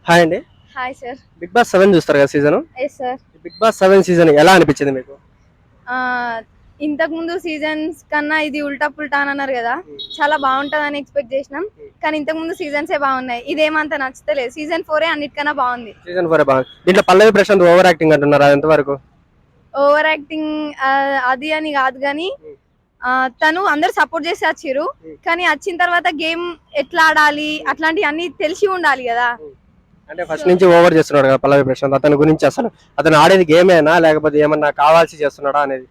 Hi అండి. Hi sir. Bigg Boss 7 చూస్తారు కదా season. Yes sir. Bigg Boss 7 season ఎలా అనిపించింది మీకు? ఇంతకు ముందు సీజన్స్ కన్నా ఇది ఉల్టా పుల్టా అని అన్నారు కదా, చాలా బాగుంటదని ఎక్స్పెక్ట్ చేసినాం. కానీ ఇంతకు ముందు సీజన్సే బాగున్నాయి, ఇదేమంత నచ్చలేదు. సీజన్ 4 అన్నిటికన్నా బాగుంది. సీజన్ 4 బాగుంది. దీంట్లో పల్లవి ప్రశాంత్ ఓవర్ యాక్టింగ్ అంటున్నారు, అది ఎంతవరకు? ఓవర్ యాక్టింగ్ అది అని కాదు కానీ తను అందరు సపోర్ట్ చేసి వచ్చిర్రు, కానీ వచ్చిన తర్వాత గేమ్ ఎట్లా ఆడాలి అట్లాంటివి అన్ని తెలిసి ఉండాలి కదా. అంటే ఫస్ట్ నుంచి ఓవర్ చేస్తున్నాడు కదా పల్లవి ప్రశాంత్. అతని గురించి అసలు అతను ఆడేది గేమేనా లేకపోతే ఏమన్నా కావాల్సి చేస్తున్నాడా అనేది?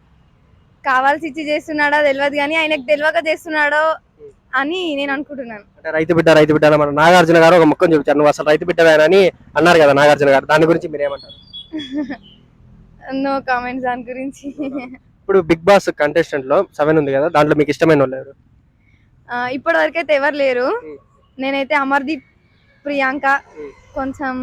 కావాల్సి ఇచ్చి చేస్తున్నాడా తెలియదు కానీ ఆయనకు తెలియక చేస్తున్నాడో అని నేను అనుకుంటున్నాను. అంటే రైతు బిడ్డ మన నాగార్జున గారు ఒక ముఖం చూపించారు, నువ్వు అసలు రైతు బిడ్డవేనని అన్నారు కదా నాగార్జున గారు. దాని గురించి మీరు ఏమంటారు? నో కామెంట్స్ దాని గురించి. ఇప్పుడు బిగ్ బాస్ కంటెస్టెంట్ లో 7 ఉంది కదా, దాంట్లో మీకు ఇష్టమైన వాళ్ళు ఎవరు? ఇప్పటి వరకు అయితే ఎవరు లేరు. నేనైతే అమర్దీప్, ప్రియాంక కొంచెం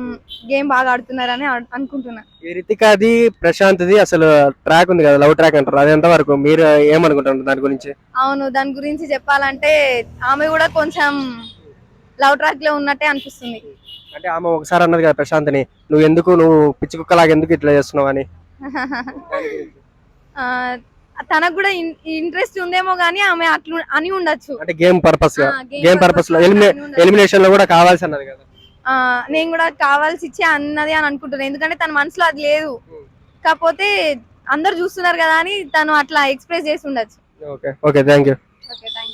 గేమ్ బాగా ఆడుతున్నారని అనుకుంటున్నా. ఈ రితికాది ప్రశాంత్ది అసలు ట్రాక్ ఉంది కదా, లవ్ ట్రాక్ అంటారు, అది ఎంత వరకు మీరు ఏమనుకుంటారు దాని గురించి? అవును, దాని గురించి చెప్పాలంటే ఆమె కూడా కొంచెం లవ్ ట్రాక్ లో ఉన్నట్టే అనిపిస్తుంది. అంటే ఆమె ఒకసారి అన్నది కదా ప్రశాంత్ని, నువ్వు పిచ్చి కుక్కలాగా ఎందుకు ఇట్లా చేస్తున్నావు అని. తనకు కూడా ఇంట్రెస్ట్ ఉందేమో గానీ ఆమె అట్లా అని ఉండొచ్చు. అంటే గేమ్ పర్పస్ లో ఎలిమినేషన్ లో కూడా కావాల్సి అన్నది కదా. నేను కూడా కావాల్సి ఇచ్చే అన్నది అని అనుకుంటున్నాను, ఎందుకంటే తన మనసులో అది లేదు. కాకపోతే అందరు చూస్తున్నారు కదా అని తను అట్లా ఎక్స్ప్రెస్ చేసి ఉండొచ్చు. Okay, thank you. Okay, thank you.